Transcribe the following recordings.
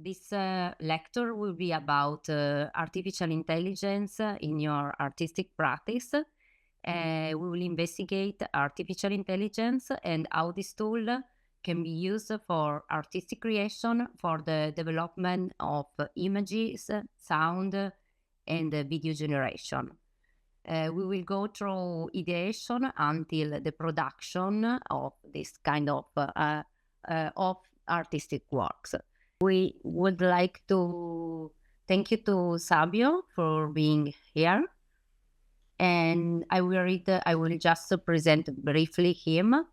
This lecture will be about artificial intelligence in your artistic practice. We will investigate artificial intelligence and how this tool can be used for artistic creation, for the development of images, sound, and video generation. We will go through ideation until the production of this kind of artistic works. We would like to thank you to Sabio for being here. And I will just present briefly him.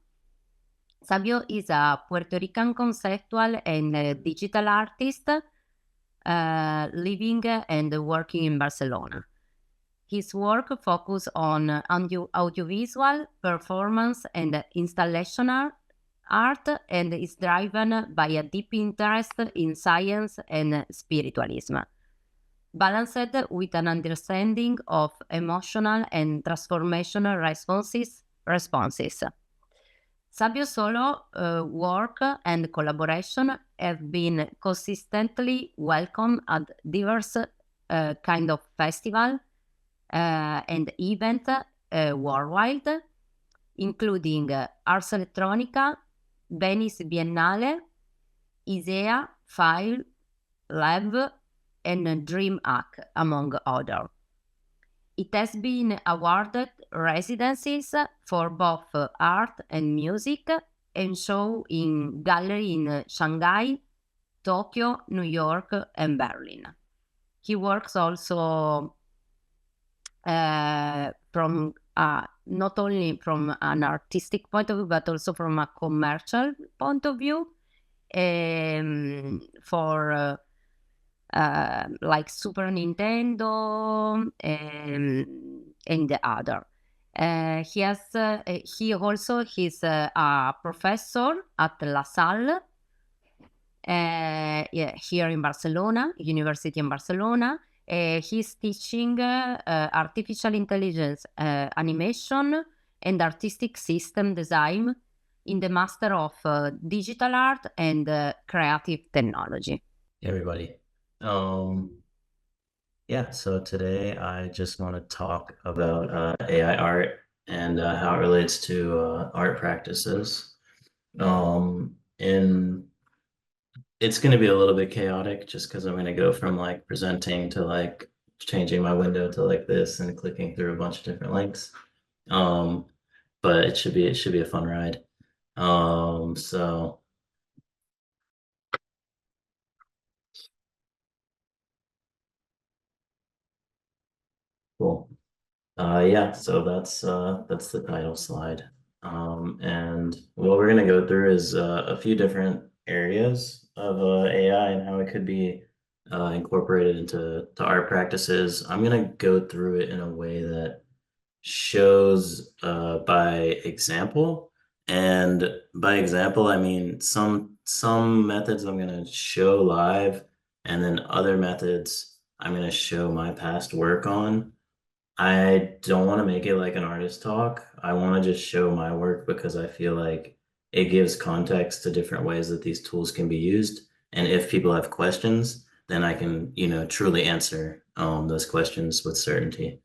Sabio is a Puerto Rican conceptual and digital artist living and working in Barcelona. His work focuses on audiovisual, performance, and installation art, and is driven by a deep interest in science and spiritualism, balanced with an understanding of emotional and transformational responses. Sabio's solo work and collaboration have been consistently welcomed at diverse kind of festival and event worldwide, including Ars Electronica, Venice Biennale, ISEA, File, Lab, and Dream Hack, among others. It has been awarded residencies for both art and music and show in gallery in Shanghai, Tokyo, New York, and Berlin. He works also from not only from an artistic point of view, but also from a commercial point of view, for like Super Nintendo and the other. He also is a professor at La Salle here in Barcelona, University in Barcelona. He's teaching artificial intelligence, animation, and artistic system design in the Master of Digital Art and Creative Technology. Hey everybody. Yeah, so today I just want to talk about AI art and how it relates to art practices. And it's going to be a little bit chaotic just because I'm going to go from like presenting to like changing my window to like this and clicking through a bunch of different links. But it should be a fun ride. So cool. Yeah, so that's the title slide. And what we're gonna go through is a few different areas of AI and how it could be incorporated into art practices. I'm gonna go through it in a way that shows by example. And by example, I mean some methods I'm gonna show live, and then other methods I'm gonna show my past work on. I don't want to make it like an artist talk. I want to just show my work because I feel like it gives context to different ways that these tools can be used. And if people have questions, then I can, truly answer those questions with certainty.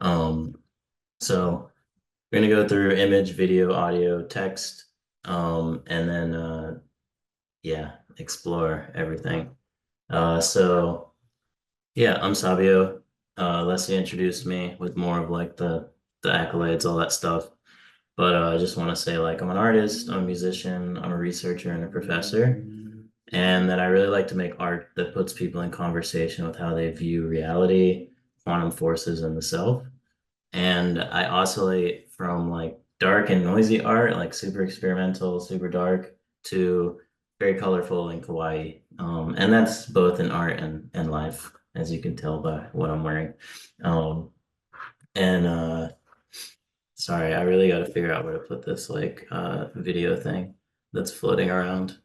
So we're gonna go through image, video, audio, text, and then yeah, explore everything. So yeah, I'm Sabio. Leslie introduced me with more of like the accolades, all that stuff. But I just want to say, like, I'm an artist, I'm a musician, I'm a researcher and a professor, and that I really like to make art that puts people in conversation with how they view reality, quantum forces, and the self. And I oscillate from like dark and noisy art, like super experimental, super dark, to very colorful and kawaii. And that's both in art and life, as you can tell by what I'm wearing. And sorry, I really got to figure out where to put this like video thing that's floating around.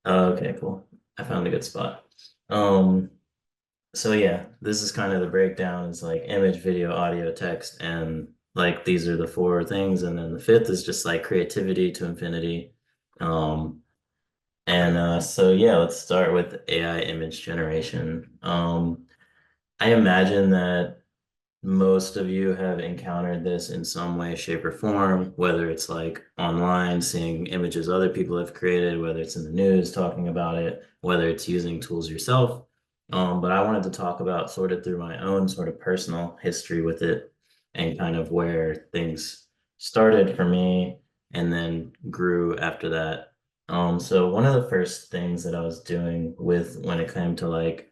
Okay, cool. I found a good spot. So yeah, this is kind of the breakdown. It's like image, video, audio, text, and like these are the four things. And then the fifth is just like creativity to infinity. And so yeah, let's start with AI image generation. I imagine that most of you have encountered this in some way, shape, or form, whether it's like online, seeing images other people have created, whether it's in the news talking about it, whether it's using tools yourself. But I wanted to talk about sort of through my own sort of personal history with it and kind of where things started for me and then grew after that. So one of the first things that I was doing with when it came to like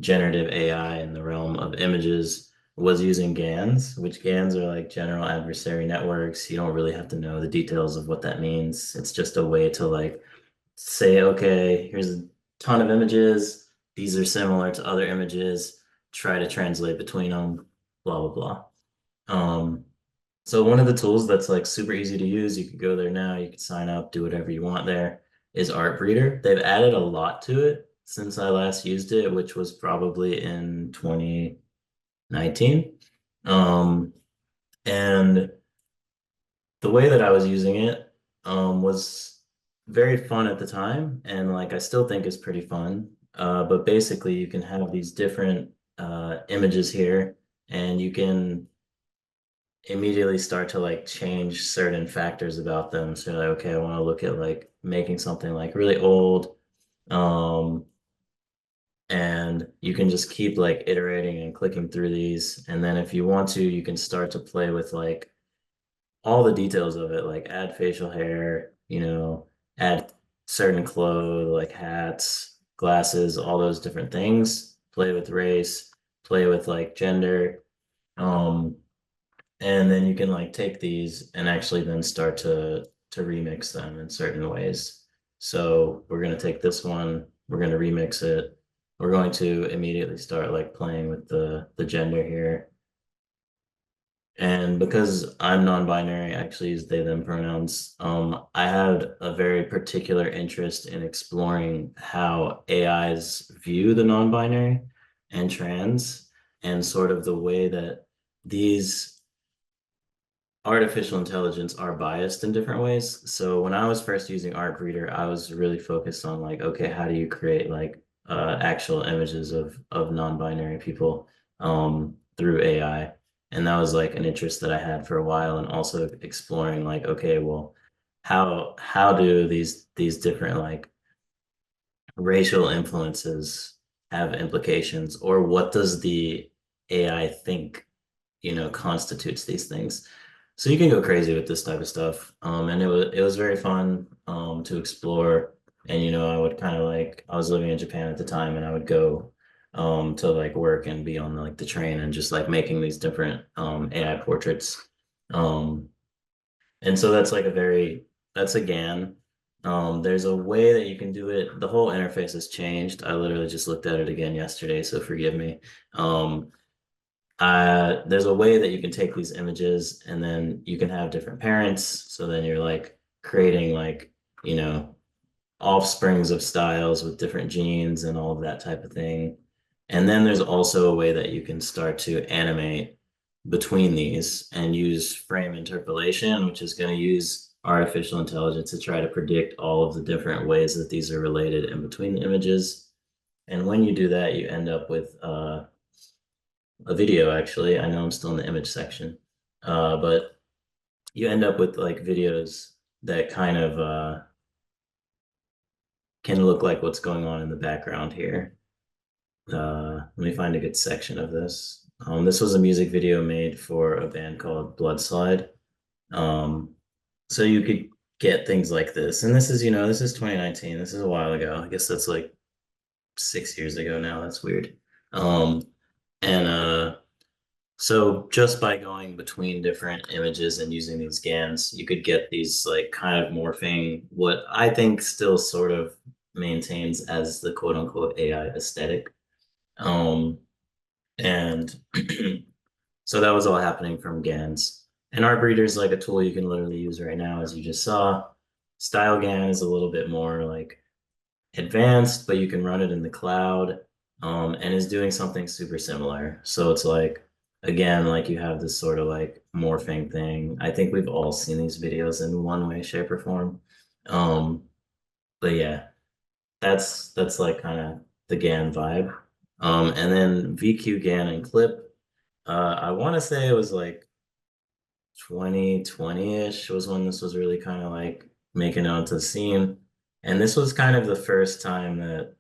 generative AI in the realm of images was using GANs, which GANs are like general adversary networks. You don't really have to know the details of what that means. It's just a way to like say, okay, here's a ton of images. These are similar to other images. Try to translate between them, blah, blah, blah. So one of the tools that's like super easy to use, you could go there now, you could sign up, do whatever you want there, is Artbreeder. They've added a lot to it since I last used it, which was probably in 2019. And the way that I was using it was very fun at the time, and like I still think is pretty fun. But basically, you can have these different images here, and you can immediately start to like change certain factors about them. So like, okay, I want to look at like making something like really old. Um, and you can just keep like iterating and clicking through these. And then if you want to, you can start to play with like all the details of it, like add facial hair, add certain clothes, like hats, glasses, all those different things, play with race, play with like gender. Um, and then you can like take these and actually then start to remix them in certain ways. So we're going to take this one, we're going to remix it. We're going to immediately start like playing with the gender here. And because I'm non-binary, I actually use they them pronouns. I had a very particular interest in exploring how AIs view the non-binary and trans, and sort of the way that these artificial intelligence are biased in different ways. So when I was first using Artbreeder, I was really focused on like, okay, how do you create like actual images of non-binary people through AI? And that was like an interest that I had for a while, and also exploring like, okay, well, how do these different like racial influences have implications, or what does the AI think, constitutes these things? So you can go crazy with this type of stuff. And it was very fun to explore. And I would kind of like I was living in Japan at the time, and I would go to like work and be on like the train and just like making these different AI portraits. Um, and so that's a GAN. There's a way that you can do it. The whole interface has changed. I literally just looked at it again yesterday, so forgive me. Um, there's a way that you can take these images and then you can have different parents. So then you're like creating like, you know, offsprings of styles with different genes and all of that type of thing. And then there's also a way that you can start to animate between these and use frame interpolation, which is going to use artificial intelligence to try to predict all of the different ways that these are related in between the images. And when you do that, you end up with a video, actually. I know I'm still in the image section, but you end up with like videos that kind of can look like what's going on in the background here. Let me find a good section of this. This was a music video made for a band called Bloodslide. Um, so you could get things like this. And this is 2019. This is a while ago. I guess that's like 6 years ago now. That's weird. And So just by going between different images and using these GANs, you could get these like kind of morphing, what I think still sort of maintains as the quote unquote AI aesthetic. Um, and so that was all happening from GANs. And Artbreeder is like a tool you can literally use right now, as you just saw. StyleGAN is a little bit more like advanced, but you can run it in the cloud, and is doing something super similar. So it's like, again, like you have this sort of like morphing thing. I think we've all seen these videos in one way, shape, or form. Um, but yeah. that's like kind of the GAN vibe. And then VQ, GAN, and clip. I want to say it was like 2020-ish was when this was really kind of like making it onto the scene. And this was kind of the first time that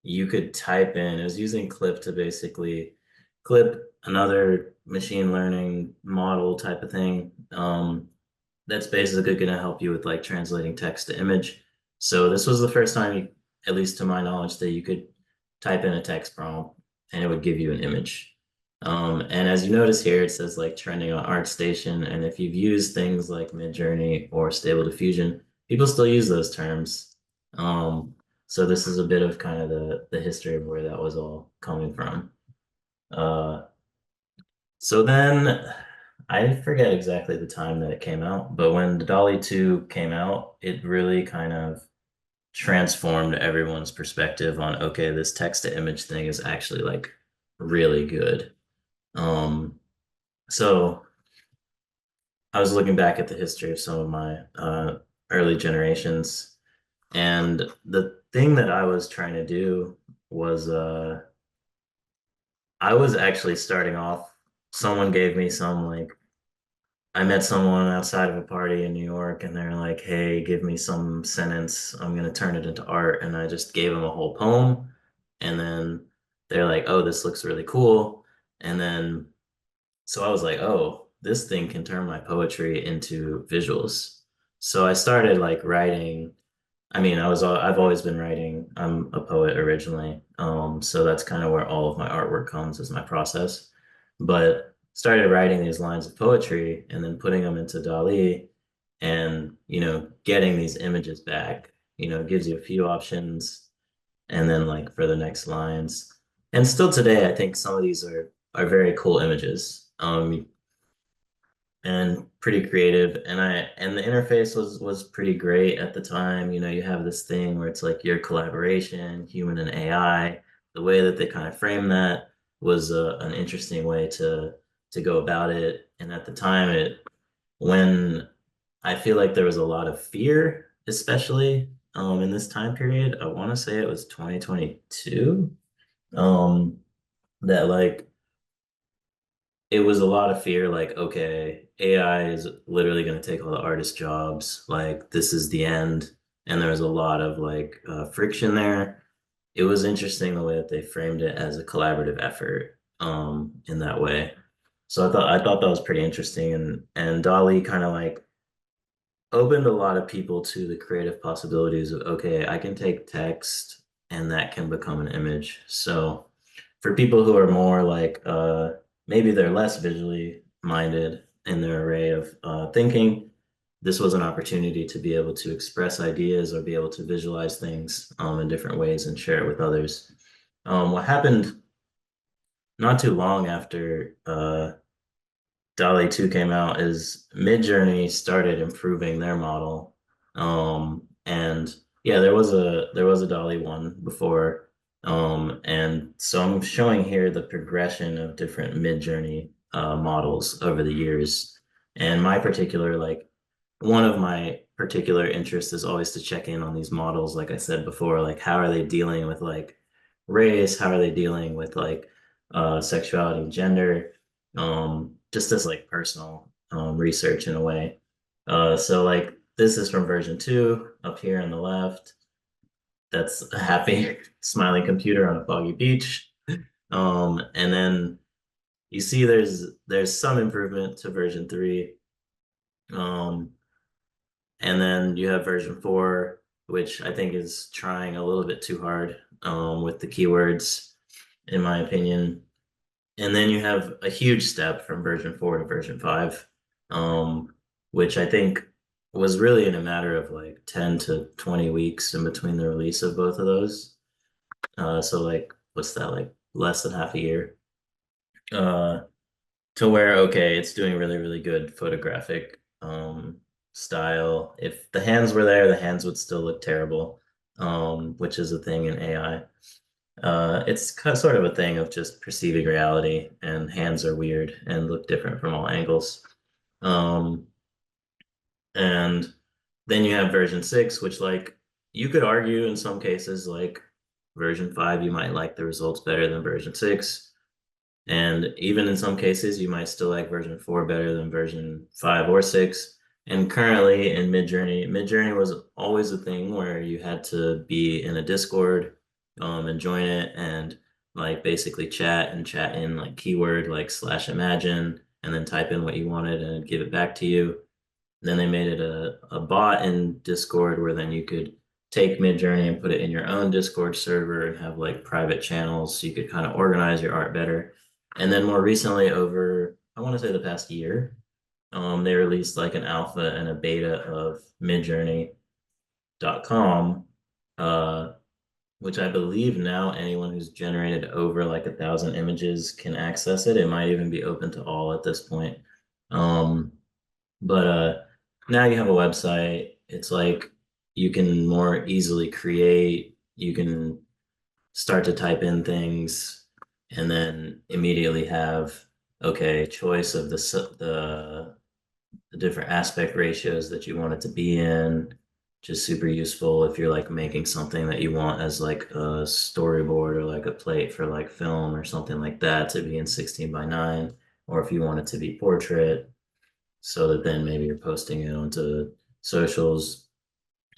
you could type in, it was using clip to basically clip another machine learning model type of thing. That's basically going to help you with like translating text to image. So this was the first time, you, at least to my knowledge, that you could type in a text prompt and it would give you an image. And as you notice here, it says like trending on ArtStation. And if you've used things like Midjourney or Stable Diffusion, people still use those terms. So this is a bit of kind of the history of where that was all coming from. Uh, so then I forget exactly the time that it came out, but when the Dolly 2 came out, it really kind of transformed everyone's perspective on, okay, this text to image thing is actually like really good. Um, so I was looking back at the history of some of my early generations, and the thing that I was trying to do was I was actually starting off, someone gave me some like I met someone outside of a party in New York and they're like, hey, give me some sentence. I'm going to turn it into art. And I just gave them a whole poem. And then they're like, oh, this looks really cool. And then, so I was like, oh, this thing can turn my poetry into visuals. So I started like writing. I mean, I've always been writing. I'm a poet originally. So that's kind of where all of my artwork comes as my process. But started writing these lines of poetry and then putting them into DALL-E and, getting these images back, gives you a few options and then like for the next lines. And still today, I think some of these are very cool images. And pretty creative, and the interface was pretty great at the time. You have this thing where it's like your collaboration, human and AI. The way that they kind of frame that was an interesting way to go about it. And at the time, it when I feel like there was a lot of fear, especially in this time period. I want to say it was 2022, um, that like it was a lot of fear, like, okay, AI is literally going to take all the artist jobs, like this is the end. And there was a lot of like friction there. It was interesting the way that they framed it as a collaborative effort in that way. So I thought that was pretty interesting, and Dolly kind of like opened a lot of people to the creative possibilities of, okay, I can take text and that can become an image. So for people who are more like maybe they're less visually minded in their array of thinking, this was an opportunity to be able to express ideas or be able to visualize things in different ways and share it with others. What happened not too long after DALL-E 2 came out is Midjourney started improving their model. And yeah, there was a DALL-E 1 before. And so I'm showing here the progression of different Midjourney models over the years. And my particular like one of my particular interests is always to check in on these models, like I said before, like how are they dealing with like race, how are they dealing with like sexuality and gender, just as like personal research in a way. So like this is from version 2 up here on the left. That's a happy smiling computer on a foggy beach. And then you see there's some improvement to version 3. Um, and then you have version 4, which I think is trying a little bit too hard with the keywords, in my opinion. And then you have a huge step from version 4 to version 5, which I think was really in a matter of like 10 to 20 weeks in between the release of both of those. So like, what's that, like less than half a year? Uh, to where, okay, it's doing really, really good photographic style. If the hands were there, the hands would still look terrible, which is a thing in AI. It's kind of sort of a thing of just perceiving reality, and hands are weird and look different from all angles. Um, and then you have version 6, which like you could argue in some cases, like version 5, you might like the results better than version 6. And even in some cases, you might still like version 4 better than version 5 or 6. And currently in Midjourney was always a thing where you had to be in a Discord and join it and like basically chat in like keyword like slash imagine and then type in what you wanted and it'd give it back to you. Then they made it a bot in Discord where then you could take Midjourney and put it in your own Discord server and have like private channels so you could kind of organize your art better. And then more recently, over I want to say the past year, they released like an alpha and a beta of midjourney.com, which I believe now anyone who's generated over like 1,000 images can access it. It might even be open to all at this point. Um, but now you have a website. It's like you can more easily create, you can start to type in things and then immediately have, okay, choice of the different aspect ratios that you want it to be in. Just super useful if you're like making something that you want as like a storyboard or like a plate for like film or something like that to be in 16:9, or if you want it to be portrait so that then maybe you're posting it onto socials.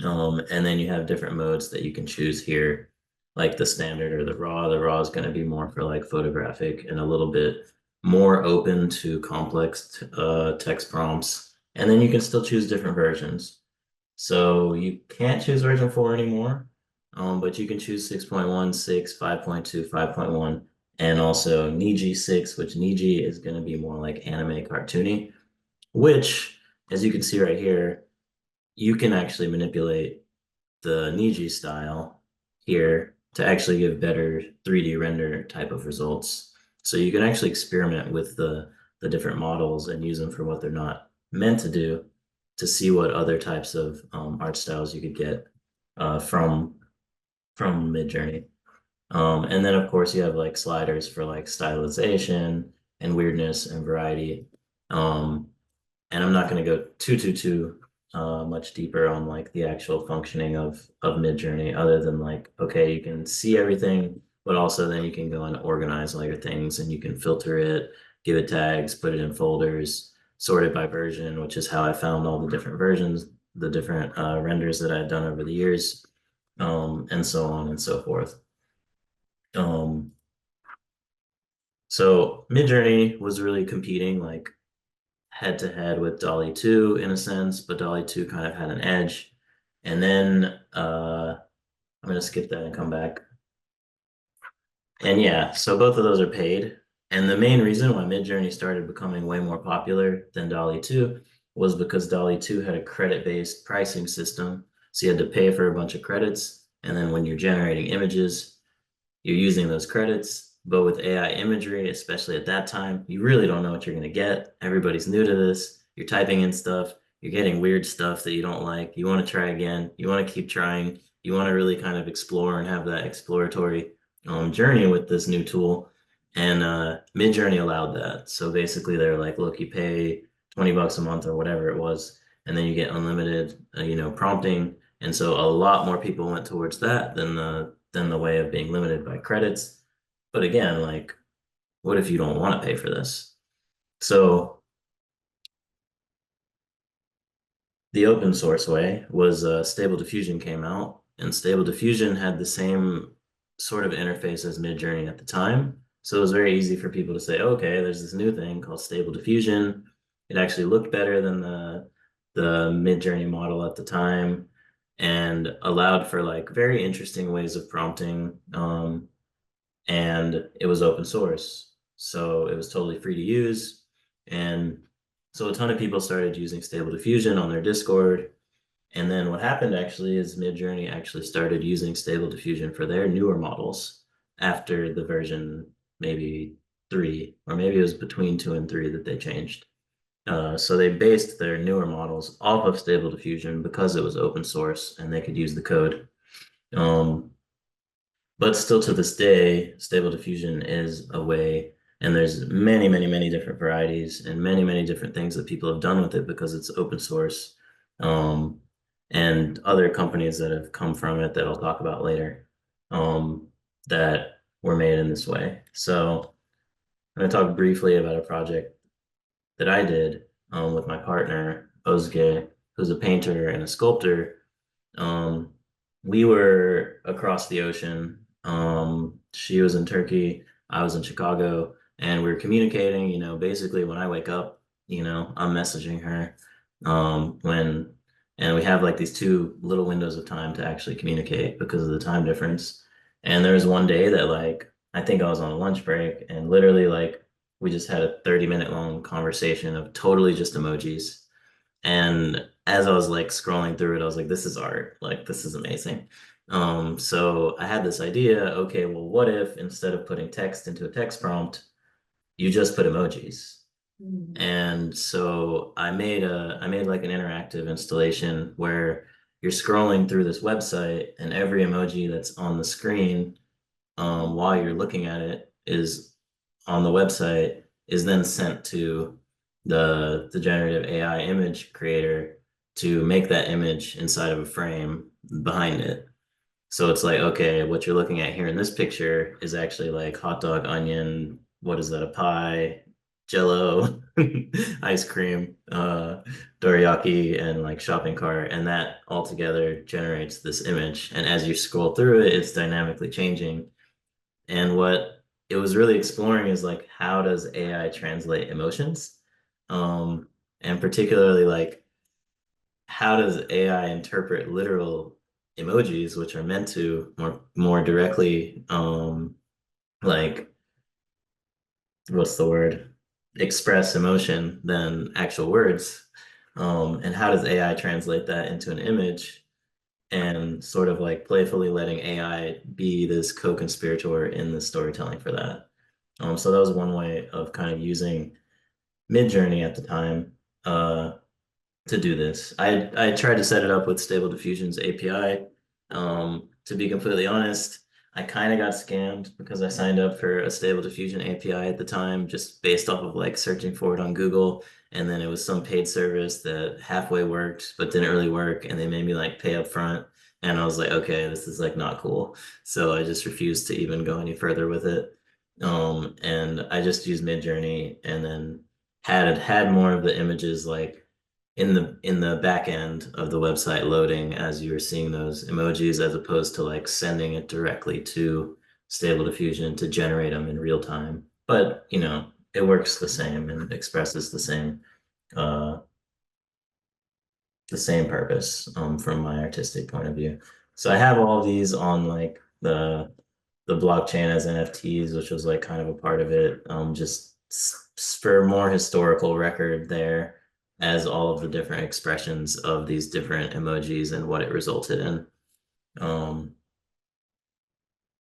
And then you have different modes that you can choose here, like the standard or the raw. The raw is going to be more for like photographic and a little bit more open to complex text prompts. And then you can still choose different versions. So you can't choose version 4 anymore, but you can choose 6.1, 6, 5.2, 5.1, and also Niji 6, which Niji is going to be more like anime cartoony, which, as you can see right here, you can actually manipulate the Niji style here to actually give better 3D render type of results. So you can actually experiment with the different models and use them for what they're not meant to do to see what other types of art styles you could get from Midjourney. And then of course you have like sliders for like stylization and weirdness and variety. Um, and I'm not going to go too much deeper on like the actual functioning of Midjourney, other than like, okay, you can see everything, but also then you can go and organize all your things, and you can filter it, give it tags, put it in folders, sort it by version, which is how I found all the different versions, the different renders that I've done over the years, and so on and so forth. Um, so Midjourney was really competing like head to head with Dolly 2 in a sense, but Dolly 2 kind of had an edge. And then I'm going to skip that and come back. And yeah, so both of those are paid. And the main reason why Midjourney started becoming way more popular than Dolly 2 was because Dolly 2 had a credit-based pricing system. So you had to pay for a bunch of credits. And then when you're generating images, you're using those credits. But with AI imagery, especially at that time, you really don't know what you're going to get. Everybody's new to this. You're typing in stuff. You're getting weird stuff that you don't like. You want to try again. You want to keep trying. You want to really kind of explore and have that exploratory journey with this new tool. And Midjourney allowed that. So basically, they're like, look, you pay $20 a month or whatever it was, and then you get unlimited, prompting. And so a lot more people went towards that than the way of being limited by credits. But again, like, what if you don't want to pay for this? So the open source way was Stable Diffusion came out, and Stable Diffusion had the same sort of interface as Midjourney at the time. So it was very easy for people to say, okay, there's this new thing called Stable Diffusion. It actually looked better than the Midjourney model at the time, and allowed for like very interesting ways of prompting. And it was open source. So it was totally free to use. And so a ton of people started using Stable Diffusion on their Discord. And then what happened actually is Midjourney actually started using Stable Diffusion for their newer models after the version maybe 3, or maybe it was between 2 and 3 that they changed. So they based their newer models off of Stable Diffusion because it was open source and they could use the code. Um, but still to this day, Stable Diffusion is a way, and there's many different varieties and many different things that people have done with it because it's open source. Um, and other companies that have come from it that I'll talk about later, that were made in this way. So I'm going to talk briefly about a project that I did with my partner, Ozge, who's a painter and a sculptor. um, we were across the ocean. She was in Turkey, I was in Chicago, and we were communicating. Basically when I wake up, I'm messaging her. When and we have like these two little windows of time to actually communicate because of the time difference. And there was one day that like I think I was on a lunch break, and literally like we just had a 30-minute long conversation of totally just emojis. And as I was like scrolling through it, I was like, this is art. Like, this is amazing. So I had this idea, okay, well, what if instead of putting text into a text prompt, you just put emojis? And so I made like an interactive installation where you're scrolling through this website, and every emoji that's on the screen, while you're looking at it, is on the website, is then sent to the generative AI image creator to make that image inside of a frame behind it. So it's like, okay, what you're looking at here in this picture is actually like hot dog, onion, what is that, a pie, jello, ice cream, dorayaki, and like shopping cart. And that all together generates this image. And as you scroll through it, it's dynamically changing. And what it was really exploring is like, how does AI translate emotions? Um, and particularly like, how does AI interpret literal emojis, which are meant to more directly, like, what's the word? Express emotion than actual words. And how does AI translate that into an image, and sort of like playfully letting AI be this co-conspirator in the storytelling for that. So that was one way of kind of using Midjourney at the time, to do this. I tried to set it up with Stable Diffusion's API. To be completely honest, I kind of got scammed because I signed up for a Stable Diffusion API at the time, just based off of like searching for it on Google. And then it was some paid service that halfway worked, but didn't really work. And they made me like pay up front. And I was like, okay, this is like not cool. So I just refused to even go any further with it. And I just used Midjourney, and then had more of the images like in the back end of the website loading as you were seeing those emojis, as opposed to like sending it directly to Stable Diffusion to generate them in real time. But it works the same and expresses uh the same purpose, from my artistic point of view. So I have all these on like the blockchain as NFTs, which was like kind of a part of it, just for more historical record there, as all of the different expressions of these different emojis and what it resulted in. Um,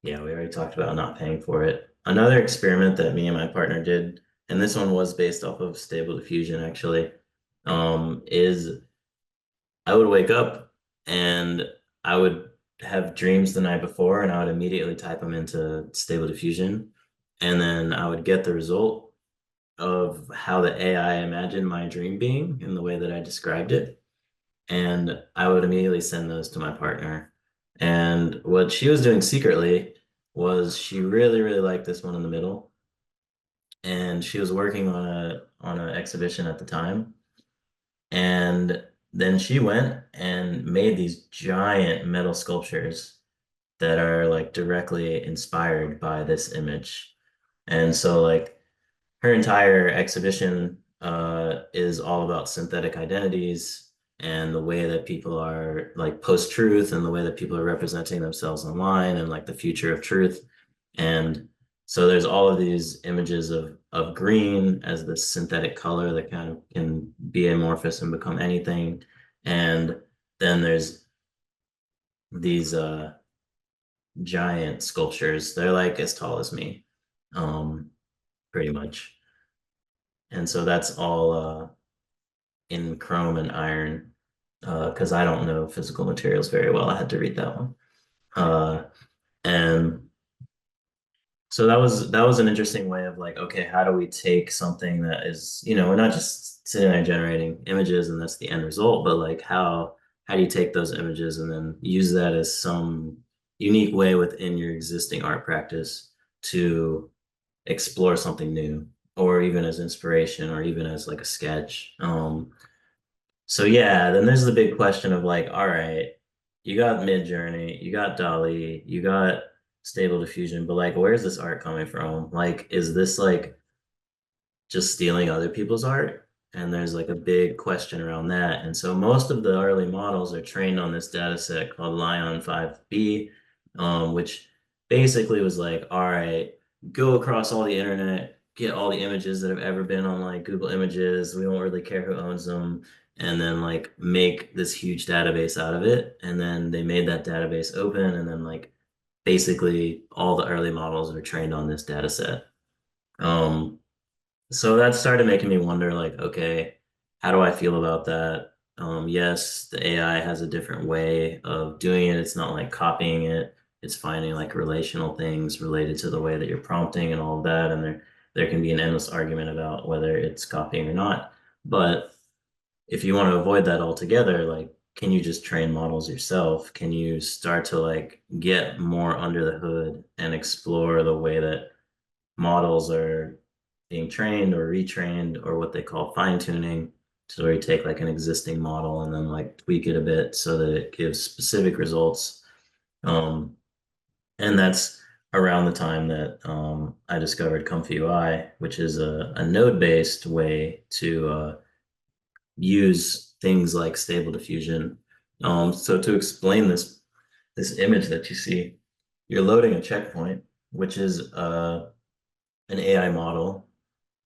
yeah, we already talked about not paying for it. Another experiment that me and my partner did, and this one was based off of Stable Diffusion actually, is I would wake up and I would have dreams the night before, and I would immediately type them into Stable Diffusion. And then I would get the result of how the AI imagined my dream being in the way that I described it. And I would immediately send those to my partner. And what she was doing secretly was she really, really liked this one in the middle. And she was working on an exhibition at the time. And then she went and made these giant metal sculptures that are like directly inspired by this image. And so like her entire exhibition is all about synthetic identities and the way that people are like post-truth, and the way that people are representing themselves online, and like the future of truth. And so there's all of these images of green as this synthetic color that kind of can be amorphous and become anything. And then there's these giant sculptures. They're like as tall as me, um, pretty much. And so that's all in chrome and iron, because I don't know physical materials very well. I had to read that one. And so that was an interesting way of like, okay, how do we take something that is, we're not just sitting there generating images and that's the end result, but like, how how do you take those images and then use that as some unique way within your existing art practice to explore something new, or even as inspiration, or even as like a sketch. So yeah, then there's the big question of like, all right, you got Midjourney, you got Dolly, you got Stable Diffusion, but like, where's this art coming from? Like, is this like just stealing other people's art? And there's like a big question around that. And so most of the early models are trained on this data set called Lion 5B, which basically was like, all right, go across all the internet, get all the images that have ever been on like Google Images. We don't really care who owns them. And then like make this huge database out of it. And then they made that database open. And then like basically all the early models are trained on this data set. Um, so that started making me wonder, like, okay, how do I feel about that? Yes, the AI has a different way of doing it. It's not like copying it. It's finding like relational things related to the way that you're prompting and all of that. And there can be an endless argument about whether it's copying or not. But if you want to avoid that altogether, like, can you just train models yourself? Can you start to like get more under the hood and explore the way that models are being trained or retrained, or what they call fine tuning? So where you take like an existing model and then like tweak it a bit so that it gives specific results. Um, and that's around the time that I discovered Comfy UI, which is a node-based way to use things like Stable Diffusion. So to explain this image that you see, you're loading a checkpoint, which is an AI model.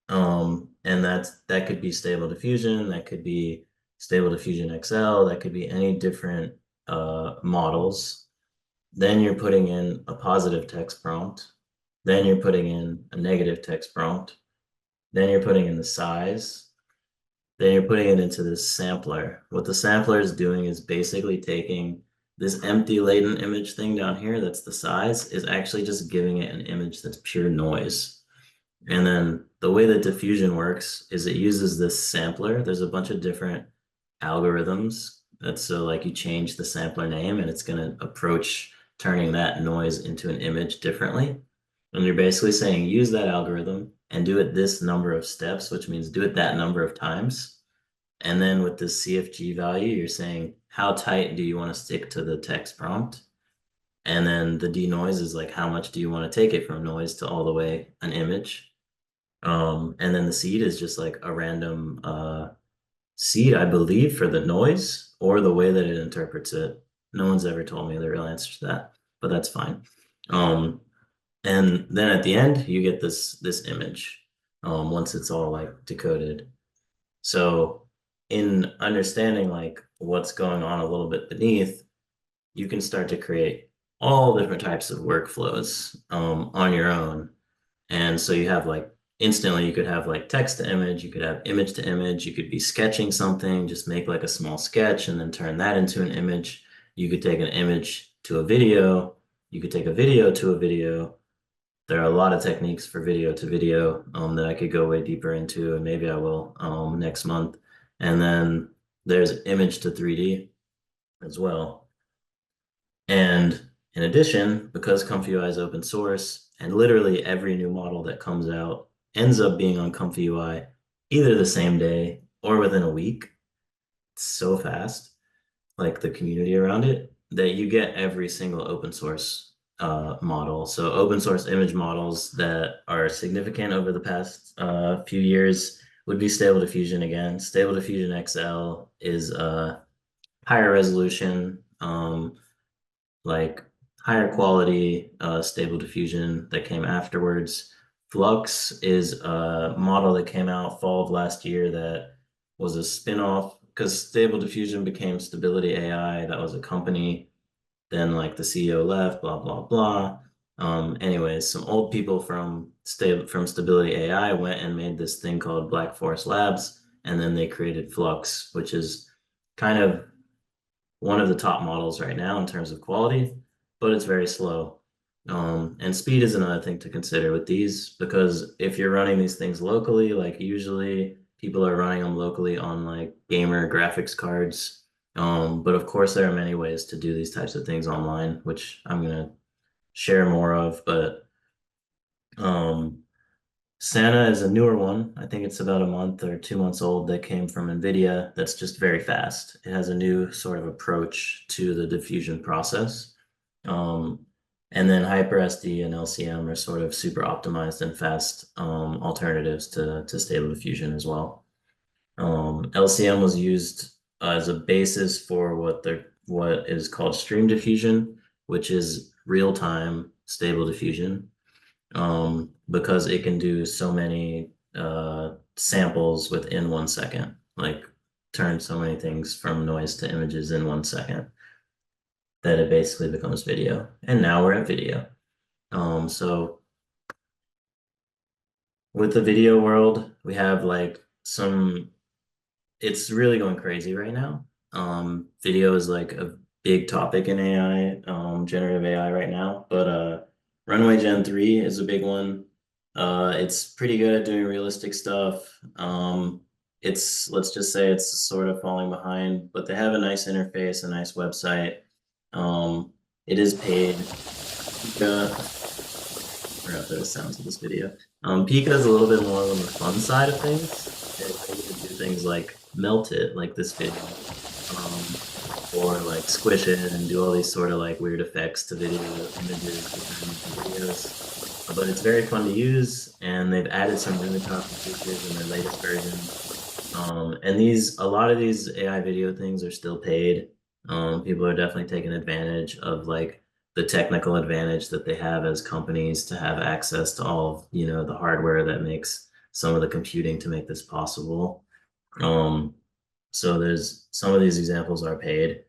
And that could be Stable Diffusion, that could be Stable Diffusion XL, that could be any different models. Then you're putting in a positive text prompt. Then you're putting in a negative text prompt. Then you're putting in the size. Then you're putting it into this sampler. What the sampler is doing is basically taking this empty latent image thing down here that's the size, is actually just giving it an image that's pure noise. And then the way that diffusion works is it uses this sampler. There's a bunch of different algorithms. That's so like you change the sampler name and it's going to approach turning that noise into an image differently. And you're basically saying use that algorithm and do it this number of steps, which means do it that number of times. And then with this CFG value, you're saying how tight do you want to stick to the text prompt? And then the denoise is like how much do you want to take it from noise to all the way an image? And then the seed is just like a random seed, I believe, for the noise or the way that it interprets it. No one's ever told me the real answer to that, but that's fine. Um, and then at the end, you get this image once it's all like decoded. So in understanding like what's going on a little bit beneath, you can start to create all different types of workflows on your own. And so you have like instantly, you could have like text to image, you could have image to image, you could be sketching something, just make like a small sketch and then turn that into an image. You could take an image to a video, you could take a video to a video. There are a lot of techniques for video to video that I could go way deeper into, and maybe I will next month. And then there's image to 3D as well. And in addition, because Comfy UI is open source, and literally every new model that comes out ends up being on Comfy UI either the same day or within a week. It's so fast, like the community around it, that you get every single open source model. So open source image models that are significant over the past few years would be Stable Diffusion again. Stable Diffusion XL is higher resolution, like higher quality Stable Diffusion that came afterwards. Flux is a model that came out fall of last year that was a spin-off because Stable Diffusion became Stability AI. That was a company. Then like the CEO left, blah, blah, blah. Anyways, some old people from Stability AI went and made this thing called Black Forest Labs, and then they created Flux, which is kind of one of the top models right now in terms of quality, but it's very slow. And speed is another thing to consider with these, because if you're running these things locally, like usually people are running them locally on like gamer graphics cards, But of course, there are many ways to do these types of things online, which I'm gonna share more of. But um, Santa is a newer one. I think it's about a month or 2 months old that came from NVIDIA that's just very fast. It has a new sort of approach to the diffusion process. Um, and then HyperSD and LCM are sort of super optimized and fast alternatives to Stable Diffusion as well. LCM was used as a basis for what is called stream diffusion, which is real-time stable diffusion, because it can do so many samples within 1 second, like turn so many things from noise to images in 1 second that it basically becomes video. And now we're at video. So with the video world, we have like some it's really going crazy right now. Video is like a big topic in AI, generative AI right now. But Runway Gen 3 is a big one. It's pretty good at doing realistic stuff. Let's just say it's sort of falling behind, but they have a nice interface, a nice website. It is paid. Forgot the sounds of this video. Pika is a little bit more on the fun side of things. You can do things like melt it, like this video, or like squish it and do all these sort of like weird effects to video images to turn into videos. But it's very fun to use, and they've added some really powerful features in their latest version. And a lot of these AI video things are still paid. People are definitely taking advantage of like the technical advantage that they have as companies to have access to all of, the hardware that makes some of the computing to make this possible. So there's some of these examples are paid,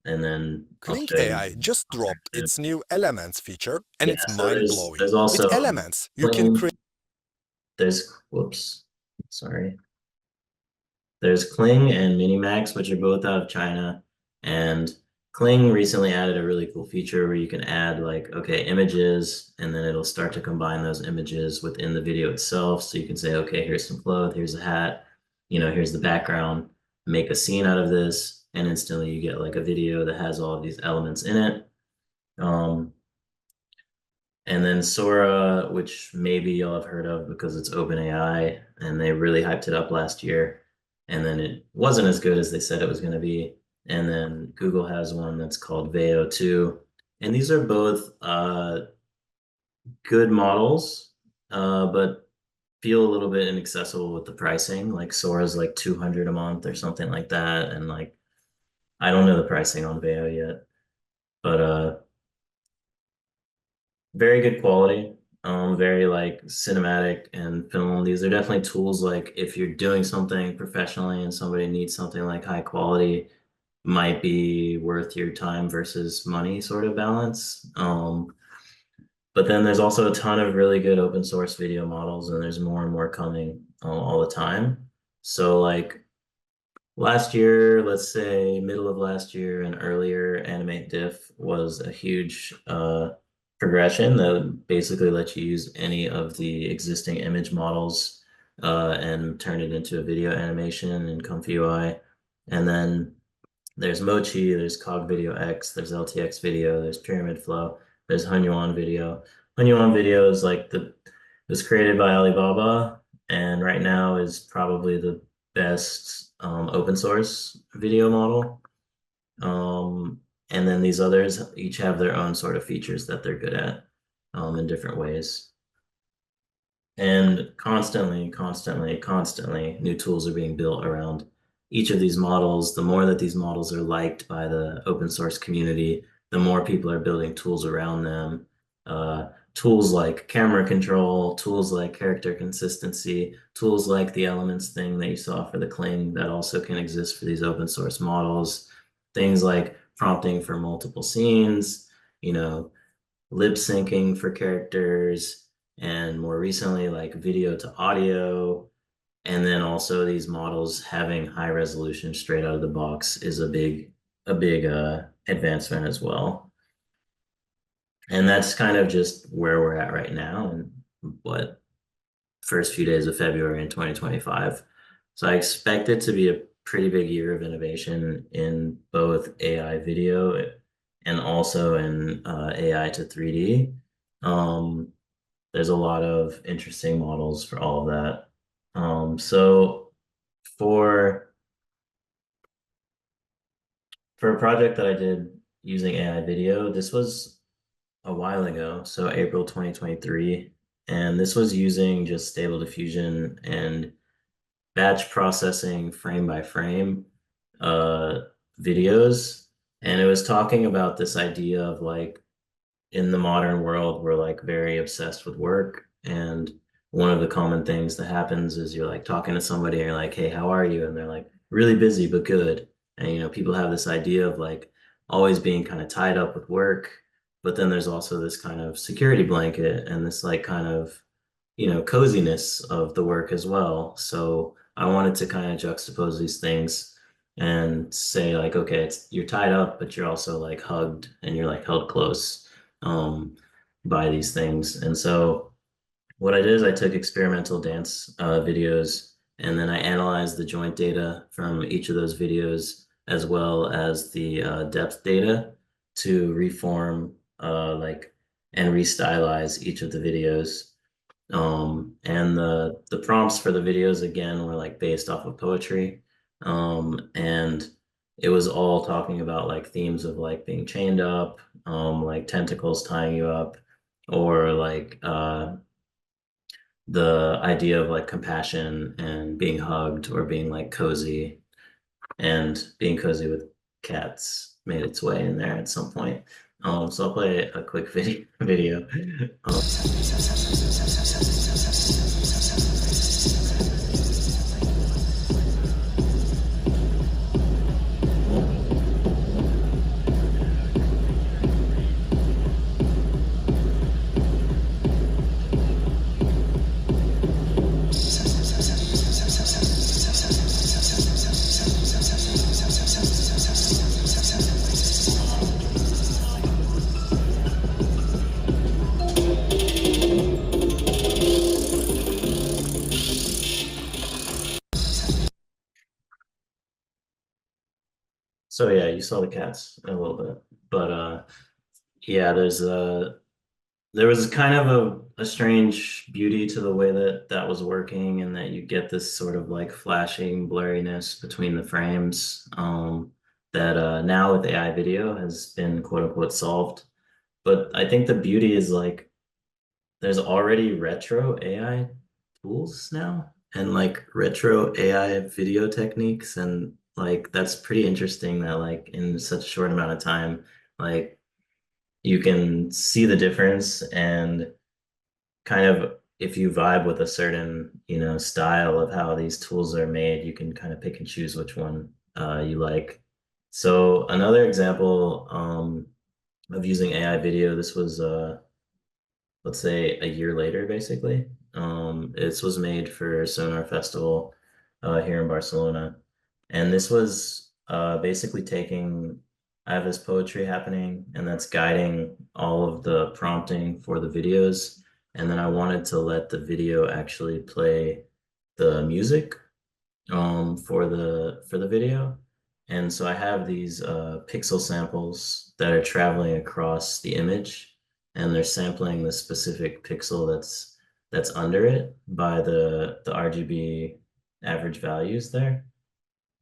and then I'll Kling show you AI just dropped alternative. its new Elements feature, and Yeah, it's so mind-blowing. there's With also Elements, you can Kling, create whoops, sorry. There's Kling and Minimax, which are both out of China. And Kling recently added a really cool feature where you can add like, okay, images, and then it'll start to combine those images within the video itself. So you can say, okay, here's some clothes, here's a hat, here's the background, make a scene out of this, and instantly you get like a video that has all of these elements in it. And then Sora, which maybe you'll have heard of because it's OpenAI, and they really hyped it up last year. And then it wasn't as good as they said it was going to be. And then Google has one that's called Veo 2. And these are both good models, but feel a little bit inaccessible with the pricing. Like Sora's like 200 a month or something like that. And like, I don't know the pricing on Veo yet, but very good quality, very like cinematic and film. These are definitely tools like if you're doing something professionally and somebody needs something like high quality, might be worth your time versus money sort of balance. But then there's also a ton of really good open source video models, and there's more and more coming all the time. So like last year, let's say middle of last year and earlier, Animate Diff was a huge progression that basically lets you use any of the existing image models and turn it into a video animation in Comfy UI. And then there's Mochi, there's Cog Video X, there's LTX Video, there's Pyramid Flow, there's Hunyuan Video. Hunyuan Video is like it was created by Alibaba, and right now is probably the best open source video model. And then these others each have their own sort of features that they're good at in different ways. And constantly, new tools are being built around each of these models. The more that these models are liked by the open source community, the more people are building tools around them. Tools like camera control, tools like character consistency, tools like the elements thing that you saw for the Kling that also can exist for these open source models. Things like prompting for multiple scenes, lip syncing for characters, and more recently, like video to audio. And then also these models having high resolution straight out of the box is a big advancement as well. And that's kind of just where we're at right now and what first few days of February in 2025. So I expect it to be a pretty big year of innovation in both AI video and also in AI to 3D. There's a lot of interesting models for all of that. So for a project that I did using AI video, this was a while ago, so April 2023, and this was using just Stable Diffusion and batch processing frame by frame videos. And it was talking about this idea of like in the modern world, we're like very obsessed with work. And one of the common things that happens is you're like talking to somebody and you're like, hey, how are you? And they're like, really busy, but good. And, you know, people have this idea of like always being kind of tied up with work. But then there's also this kind of security blanket and this like kind of, you know, coziness of the work as well. So I wanted to kind of juxtapose these things and say like, okay, you're tied up, but you're also like hugged and you're like held close by these things. And so what I did is I took experimental dance videos and then I analyzed the joint data from each of those videos as well as the depth data to reform like and restylize each of the videos. And the prompts for the videos again were like based off of poetry. And it was all talking about like themes of like being chained up, like tentacles tying you up, or like the idea of like compassion and being hugged or being like cozy, and being cozy with cats made its way in there at some point. So I'll play a quick video. So yeah, you saw the cats a little bit, but yeah, there was kind of a strange beauty to the way that that was working, and that you get this sort of like flashing blurriness between the frames that now with AI video has been quote unquote solved. But I think the beauty is like there's already retro AI tools now and like retro AI video techniques, and like that's pretty interesting that like in such a short amount of time, like you can see the difference, and kind of if you vibe with a certain, you know, style of how these tools are made, you can kind of pick and choose which one you like. So another example of using AI video, this was let's say a year later, basically. This was made for Sonar Festival here in Barcelona. And this was basically taking, I have this poetry happening, and that's guiding all of the prompting for the videos. And then I wanted to let the video actually play the music for the video. And so I have these pixel samples that are traveling across the image, and they're sampling the specific pixel that's under it by the RGB average values there.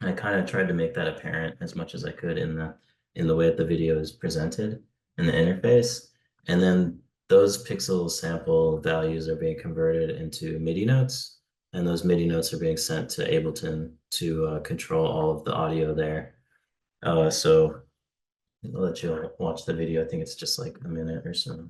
And I kind of tried to make that apparent as much as I could in the way that the video is presented in the interface. And then those pixel sample values are being converted into MIDI notes, and those MIDI notes are being sent to Ableton to control all of the audio there. So I'll let you watch the video. I think it's just like a minute or so.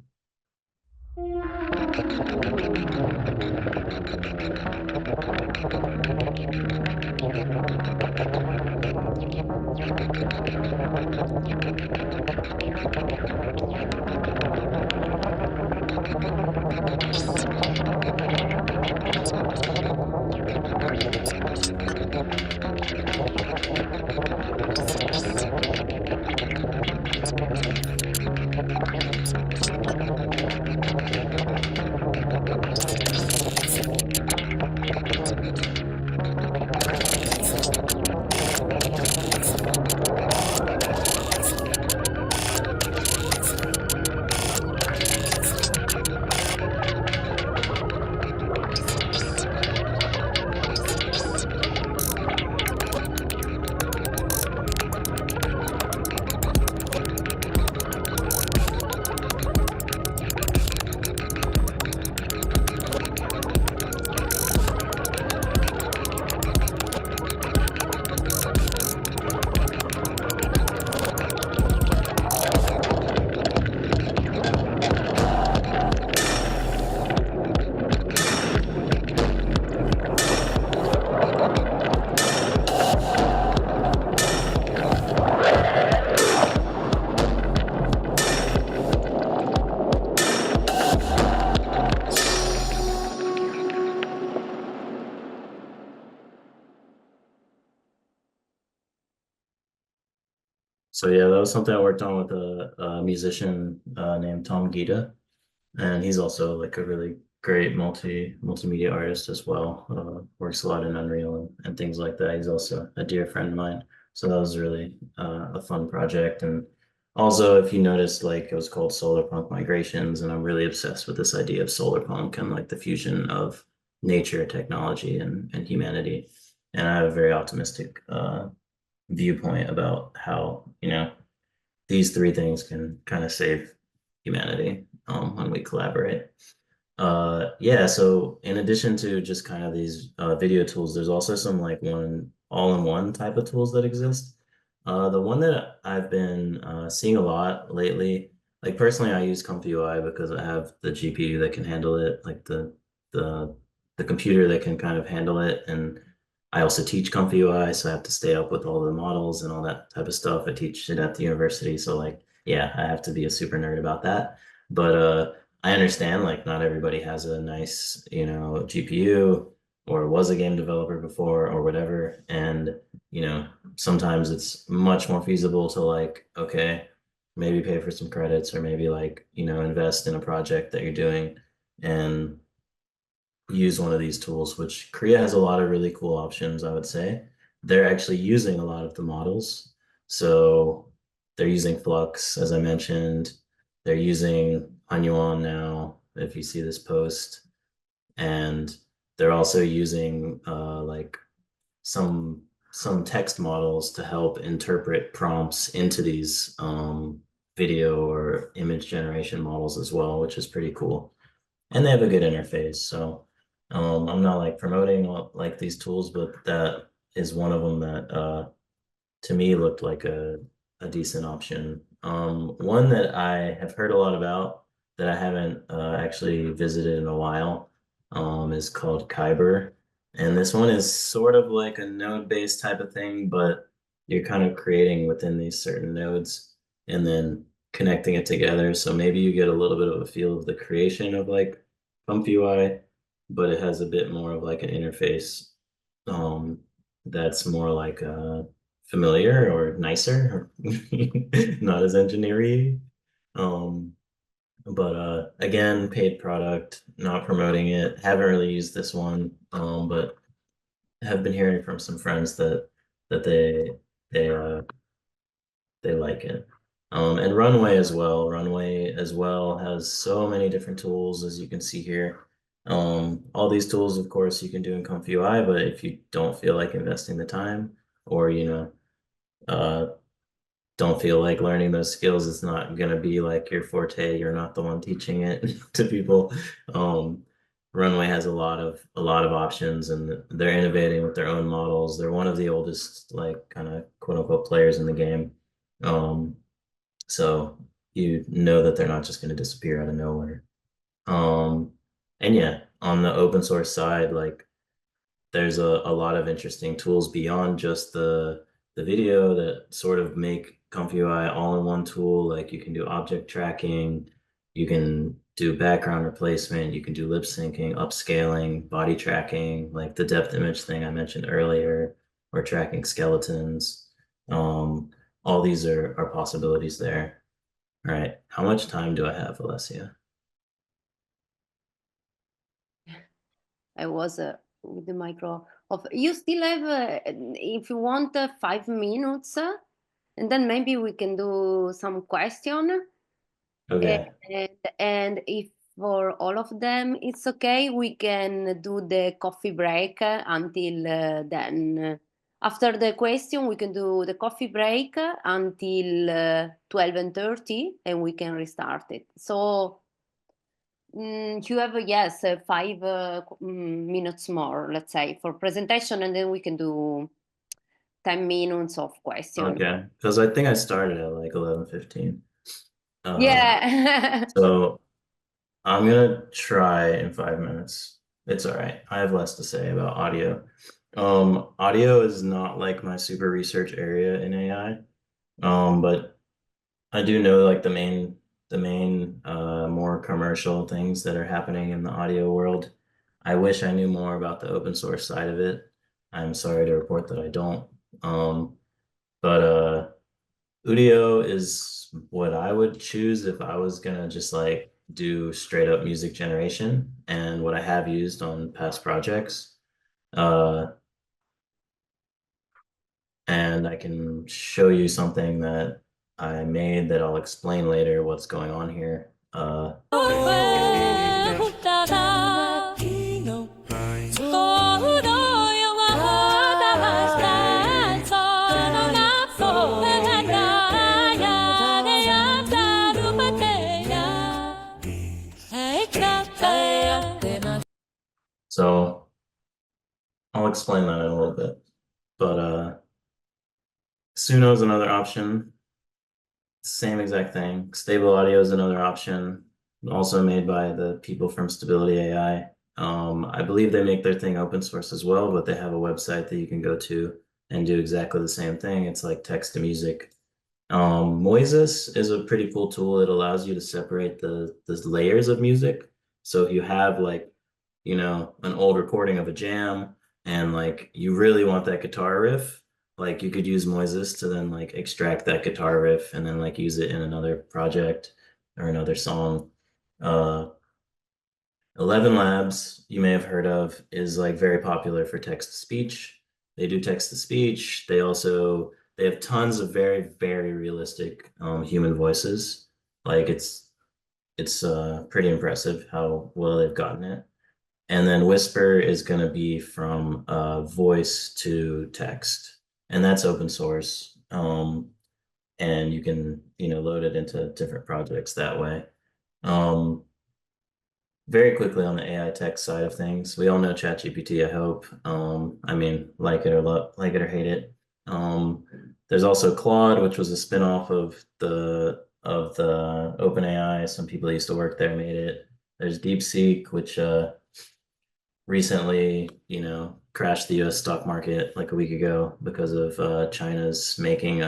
So yeah, that was something I worked on with a musician named Tom Gita, and he's also like a really great multimedia artist as well. Works a lot in Unreal and things like that. He's also a dear friend of mine. So that was really a fun project. And also, if you noticed, like it was called Solar Punk Migrations, and I'm really obsessed with this idea of solar punk and like the fusion of nature, technology, and humanity. And I have a very optimistic viewpoint about how, these three things can kind of save humanity when we collaborate. Yeah, so in addition to just kind of these video tools, there's also some like one all-in-one type of tools that exist. The one that I've been seeing a lot lately, like personally, I use ComfyUI because I have the GPU that can handle it, like the the computer that can kind of handle it, and I also teach ComfyUI, so I have to stay up with all the models and all that type of stuff. I teach it at the university, so like, yeah, I have to be a super nerd about that. But I understand like not everybody has a nice, GPU or was a game developer before or whatever. And, sometimes it's much more feasible to like, okay, maybe pay for some credits or maybe like, invest in a project that you're doing and use one of these tools, which Korea has a lot of really cool options, I would say. They're actually using a lot of the models. So they're using Flux, as I mentioned. They're using Hanyuan now, if you see this post. And they're also using like some text models to help interpret prompts into these video or image generation models as well, which is pretty cool. And they have a good interface. So I'm not like promoting like these tools, but that is one of them that to me looked like a decent option. One that I have heard a lot about that I haven't actually visited in a while is called Kyber. And this one is sort of like a node-based type of thing, but you're kind of creating within these certain nodes and then connecting it together. So maybe you get a little bit of a feel of the creation of like Pump UI, but it has a bit more of like an interface that's more like familiar or nicer, not as engineering. Um, but again, paid product, not promoting it. Haven't really used this one, but have been hearing from some friends that they they like it. And Runway as well. Runway as well has so many different tools, as you can see here. All these tools, of course, you can do in ComfyUI, but if you don't feel like investing the time or, uh, don't feel like learning those skills, it's not gonna be like your forte. You're not the one teaching it to people. Um, Runway has a lot of options, and they're innovating with their own models. They're one of the oldest, like kind of quote unquote players in the game. Um, so you know that they're not just going to disappear out of nowhere. Um, and yeah, on the open source side, like there's a lot of interesting tools beyond just the video that sort of make ComfyUI all in one tool. Like you can do object tracking, you can do background replacement, you can do lip syncing, upscaling, body tracking, like the depth image thing I mentioned earlier, or tracking skeletons. Um, all these are possibilities there. All right, how much time do I have, Alessia? I was with the micro off. You still have, if you want, 5 minutes, and then maybe we can do some question. Okay. And if for all of them it's okay, we can do the coffee break until then. After the question, we can do the coffee break until 12:30, and we can restart it. So you have, yes, 5 minutes more, let's say, for presentation, and then we can do 10 minutes of question. Okay, because I think I started at like 11:15. Yeah. So I'm gonna try in 5 minutes. It's all right. I have less to say about audio. Audio is not like my super research area in AI. But I do know like the main more commercial things that are happening in the audio world. I wish I knew more about the open source side of it. I'm sorry to report that I don't. But Udio is what I would choose if I was gonna just like do straight up music generation, and what I have used on past projects. And I can show you something that I made that I'll explain later what's going on here. So I'll explain that in a little bit, but Suno is another option. Same exact thing. Stable audio is another option, also made by the people from Stability AI. I believe they make their thing open source as well, but they have a website that you can go to and do exactly the same thing. It's like text to music. Moises is a pretty cool tool. It allows you to separate the layers of music. So if you have like, you know, an old recording of a jam and like you really want that guitar riff, like you could use Moises to then like extract that guitar riff and then like use it in another project or another song. Uh, 11 Labs, you may have heard of, is like very popular for text to speech. They do text to speech. They have tons of very, very realistic human voices. Like it's pretty impressive how well they've gotten it. And then Whisper is going to be from voice to text, and that's open source. And you can, you know, load it into different projects that way. Very quickly on the AI tech side of things, we all know ChatGPT, I hope. I mean, like it or hate it. There's also Claude, which was a spinoff of the OpenAI. Some people used to work there made it. There's DeepSeek, which recently, you know, crashed the US stock market like a week ago because of China's making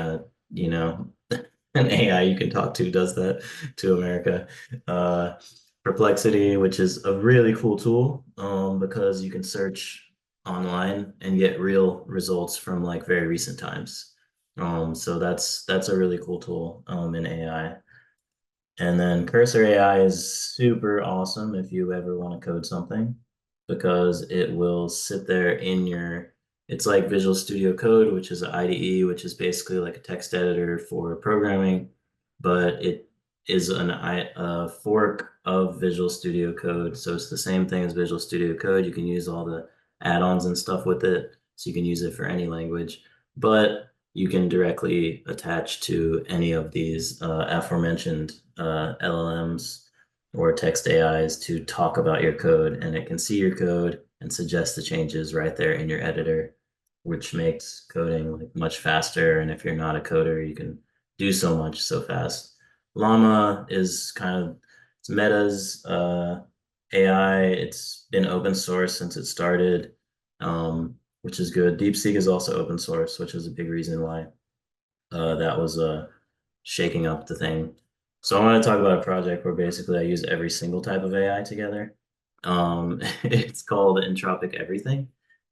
you know, an AI you can talk to does that to America. Perplexity, which is a really cool tool because you can search online and get real results from like very recent times. So that's a really cool tool in AI. And then Cursor AI is super awesome if you ever want to code something because it will sit there in your, it's like Visual Studio Code, which is an IDE, which is basically like a text editor for programming, but it is a fork of Visual Studio Code. So it's the same thing as Visual Studio Code. You can use all the add-ons and stuff with it. So you can use it for any language, but you can directly attach to any of these aforementioned LLMs or text AIs to talk about your code, and it can see your code and suggest the changes right there in your editor, which makes coding like much faster. And if you're not a coder, you can do so much so fast. Llama is kind of it's Meta's AI. It's been open source since it started, which is good. DeepSeek is also open source, which is a big reason why that was shaking up the thing. So I want to talk about a project where basically I use every single type of AI together. It's called Entropic Everything.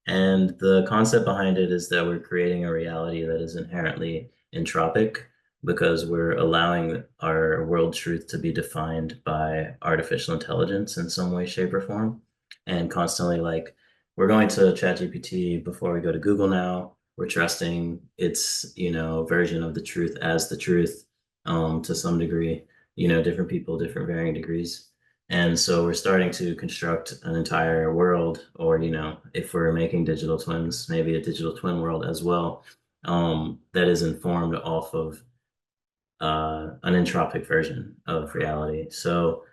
And the concept behind it is that we're creating a reality that is inherently entropic because we're allowing our world truth to be defined by artificial intelligence in some way, shape, or form. And constantly, like, we're going to ChatGPT before we go to Google now. We're trusting its, you know, version of the truth as the truth to some degree, you know, different people, different varying degrees. And so we're starting to construct an entire world, or, you know, if we're making digital twins, maybe a digital twin world as well, that is informed off of an entropic version of reality. So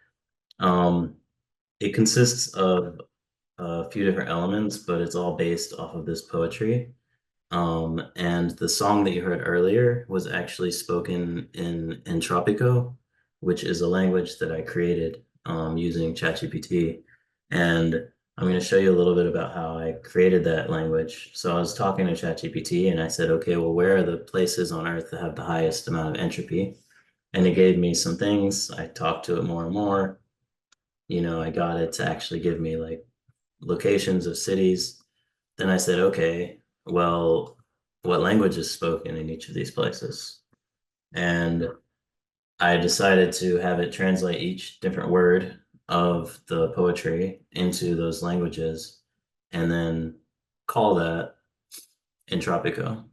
it consists of a few different elements, but it's all based off of this poetry. And the song that you heard earlier was actually spoken in Entropico, which is a language that I created using ChatGPT. And I'm going to show you a little bit about how I created that language. So I was talking to ChatGPT and I said, okay, well, where are the places on Earth that have the highest amount of entropy? And it gave me some things. I talked to it more and more. You know, I got it to actually give me like locations of cities. Then I said, okay, well, what language is spoken in each of these places? And I decided to have it translate each different word of the poetry into those languages and then call that Entropico.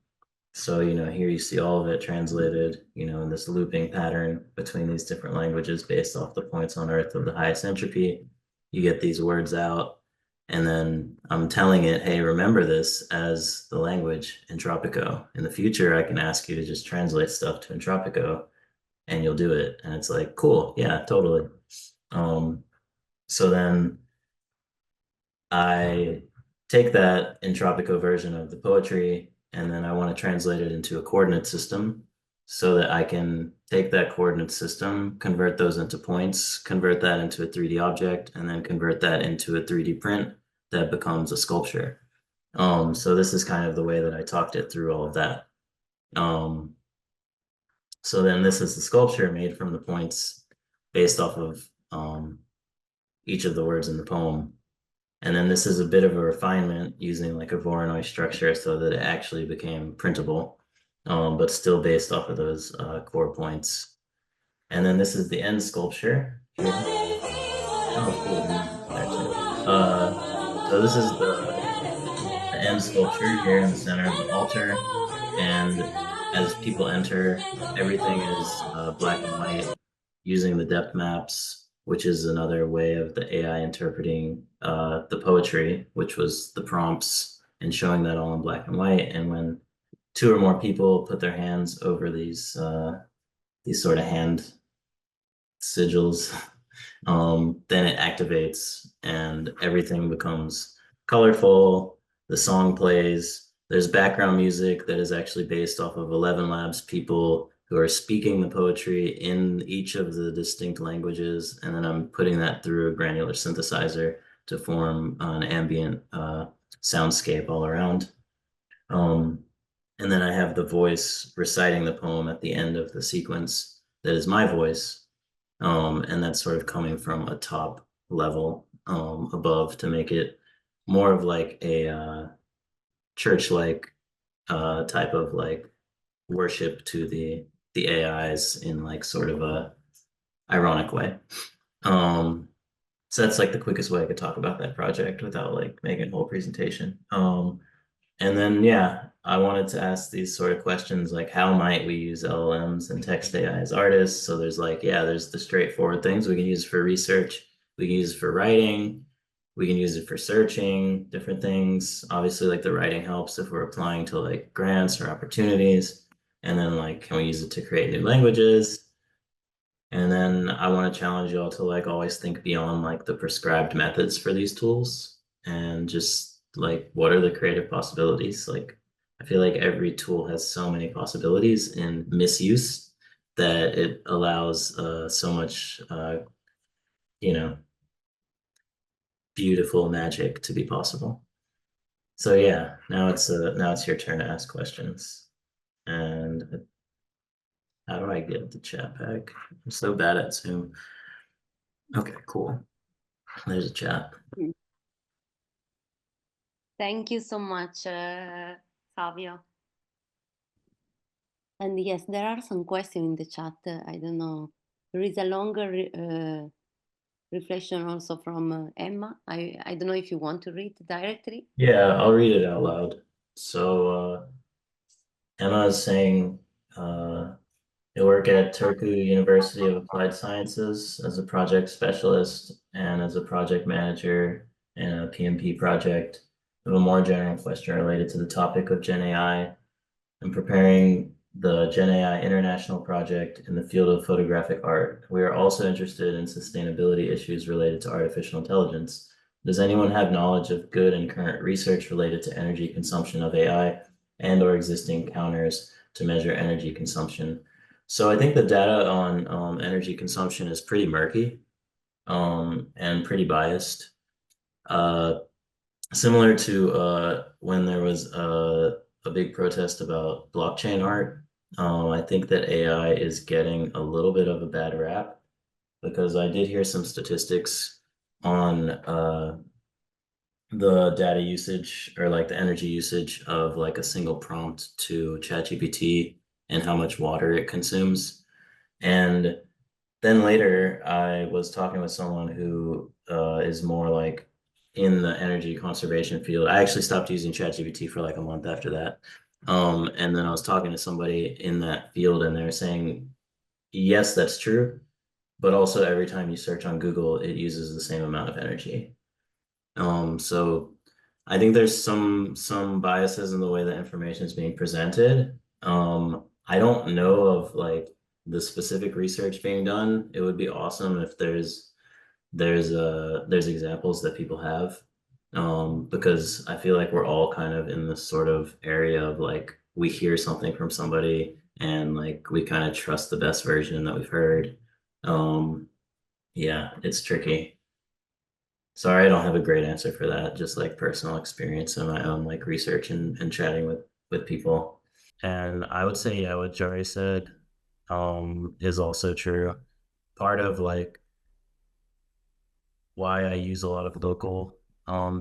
So, here you see all of it translated, in this looping pattern between these different languages based off the points on Earth of the highest entropy. You get these words out, and then I'm telling it, hey, remember this as the language Entropico. In the future, I can ask you to just translate stuff to Entropico, and you'll do it. And it's like, cool, yeah, totally. So then I take that Entropico version of the poetry, and then I want to translate it into a coordinate system so that I can take that coordinate system, convert those into points, convert that into a 3D object, and then convert that into a 3D print that becomes a sculpture. So this is kind of the way that I talked it through all of that. So then this is the sculpture made from the points based off of each of the words in the poem. And then this is a bit of a refinement using like a Voronoi structure so that it actually became printable, but still based off of those core points. And then this is the end sculpture here. Oh, cool. There too. So this is the end sculpture here in the center of the altar. And as people enter, everything is black and white using the depth maps, which is another way of the AI interpreting the poetry, which was the prompts and showing that all in black and white. And when two or more people put their hands over these sort of hand sigils, then it activates and everything becomes colorful. The song plays. There's background music that is actually based off of 11 Labs people who are speaking the poetry in each of the distinct languages. And then I'm putting that through a granular synthesizer to form an ambient soundscape all around. And then I have the voice reciting the poem at the end of the sequence that is my voice. And that's sort of coming from a top level above to make it more of like a church-like type of like worship to the AIs in like sort of a ironic way. So that's like the quickest way I could talk about that project without like making a whole presentation. And then, yeah, I wanted to ask these sort of questions like how might we use LLMs and text AI as artists? So there's like, yeah, there's the straightforward things we can use for research, we can use it for writing, we can use it for searching different things. Obviously, like the writing helps if we're applying to like grants or opportunities. And then like, can we use it to create new languages? And then I want to challenge y'all to like always think beyond like the prescribed methods for these tools and just like what are the creative possibilities? Like I feel like every tool has so many possibilities in misuse that it allows so much you know beautiful magic to be possible. So yeah, now it's your turn to ask questions. And how do I get the chat back? I'm so bad at Zoom. Okay, cool. There's a chat. Thank you so much, Savio. And yes, there are some questions in the chat. I don't know. There is a longer reflection also from Emma. I don't know if you want to read directly. Yeah, I'll read it out loud. So Emma is saying I work at Turku University of Applied Sciences as a project specialist and as a project manager in a PMP project. I have a more general question related to the topic of Gen AI. I'm preparing the Gen AI International Project in the field of photographic art. We are also interested in sustainability issues related to artificial intelligence. Does anyone have knowledge of good and current research related to energy consumption of AI and or existing counters to measure energy consumption? So I think the data on energy consumption is pretty murky and pretty biased. Similar to when there was a big protest about blockchain art, I think that AI is getting a little bit of a bad rap because I did hear some statistics on the data usage or like the energy usage of like a single prompt to ChatGPT and how much water it consumes. And then later, I was talking with someone who is more like in the energy conservation field. I actually stopped using ChatGPT for like a month after that. And then I was talking to somebody in that field, and they're saying, yes, that's true, but also every time you search on Google, it uses the same amount of energy. So I think there's some biases in the way that information is being presented. I don't know of like the specific research being done. It would be awesome if there's examples that people have. Because I feel like we're all kind of in this sort of area of like we hear something from somebody and like we kind of trust the best version that we've heard. Yeah, it's tricky. Sorry, I don't have a great answer for that. Just like personal experience and my own like research and chatting with people. And I would say, yeah, what Jory said is also true. Part of like why I use a lot of local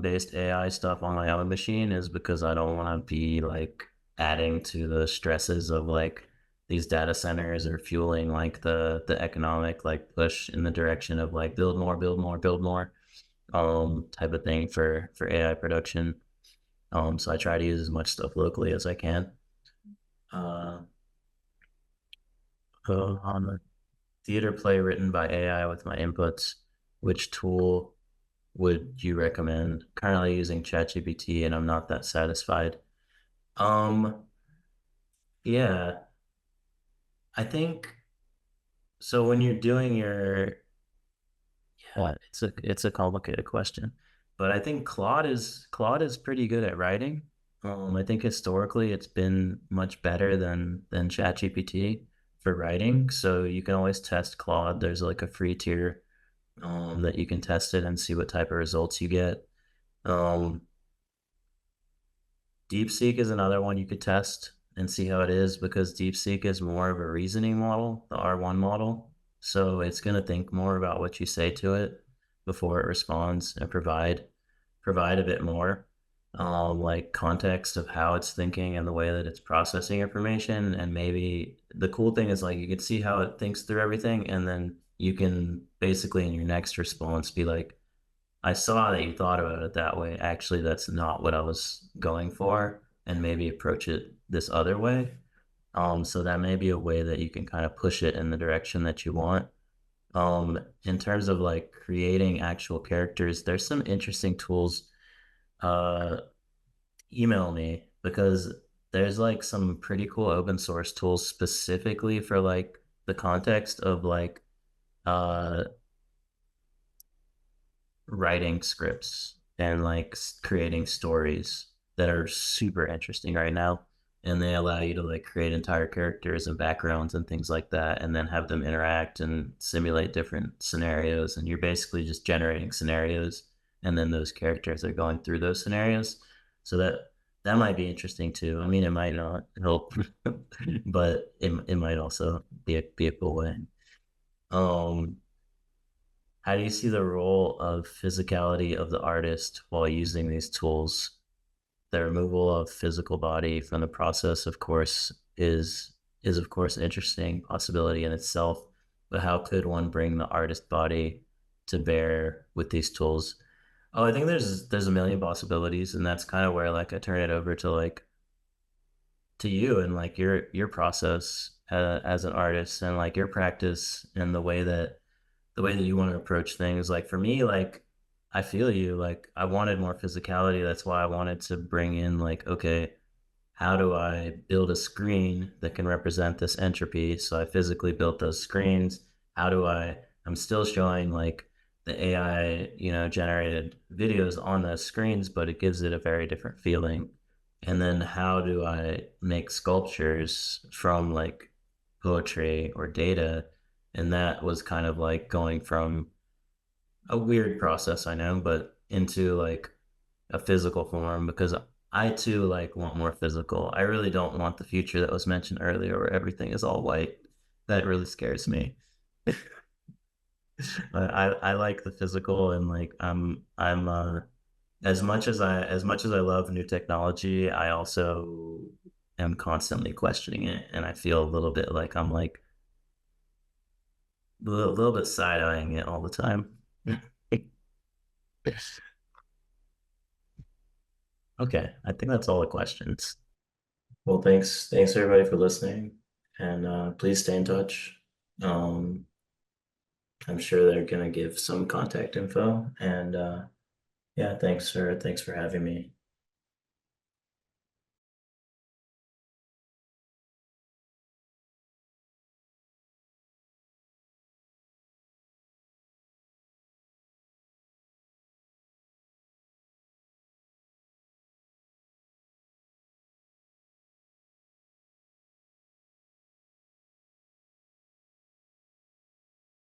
based AI stuff on my own machine is because I don't want to be like adding to the stresses of like these data centers or fueling like the economic like push in the direction of like build more, build more, build more type of thing for AI production. So I try to use as much stuff locally as I can. Uh, on the theater play written by AI with my inputs, which tool would you recommend? Currently using ChatGPT, and I'm not that satisfied. Um, yeah, I think so. When you're doing your, yeah, it's a complicated question, but I think Claude is pretty good at writing. I think historically it's been much better than ChatGPT for writing. So you can always test Claude. There's like a free tier that you can test it and see what type of results you get. Um, DeepSeek is another one you could test and see how it is because DeepSeek is more of a reasoning model, the R1 model. So it's going to think more about what you say to it before it responds and provide a bit more like context of how it's thinking and the way that it's processing information. And maybe the cool thing is like you can see how it thinks through everything, and then you can basically in your next response be like, I saw that you thought about it that way. Actually, that's not what I was going for, and maybe approach it this other way. So that may be a way that you can kind of push it in the direction that you want. In terms of like creating actual characters, there's some interesting tools. Uh, Email me because there's like some pretty cool open source tools specifically for like the context of like uh writing scripts and like creating stories that are super interesting right now. And they allow you to like create entire characters and backgrounds and things like that, and then have them interact and simulate different scenarios. And you're basically just generating scenarios, and then those characters are going through those scenarios. So that might be interesting too. I mean, it might not help, but it might also be a cool way. Um, how do you see the role of physicality of the artist while using these tools? The removal of physical body from the process, of course, is of course an interesting possibility in itself. But how could one bring the artist body to bear with these tools? Oh, I think there's a million possibilities, and that's kind of where like I turn it over to like to you and like your process as an artist and like your practice and the way that you want to approach things. Like for me, like I feel you. Like I wanted more physicality. That's why I wanted to bring in like, okay, how do I build a screen that can represent this entropy? So I physically built those screens. How do I'm still showing like the AI, generated videos on those screens, but it gives it a very different feeling. And then how do I make sculptures from like poetry or data? And that was kind of like going from a weird process, I know, but into like a physical form because I too like want more physical. I really don't want the future that was mentioned earlier where everything is all white. That really scares me. I like the physical and like as much as I love new technology, I also am constantly questioning it, and I feel a little bit like I'm like a little bit side-eyeing it all the time. Okay, I think that's all the questions. Well, thanks everybody for listening, and please stay in touch. I'm sure they're gonna give some contact info, and yeah, thanks for having me.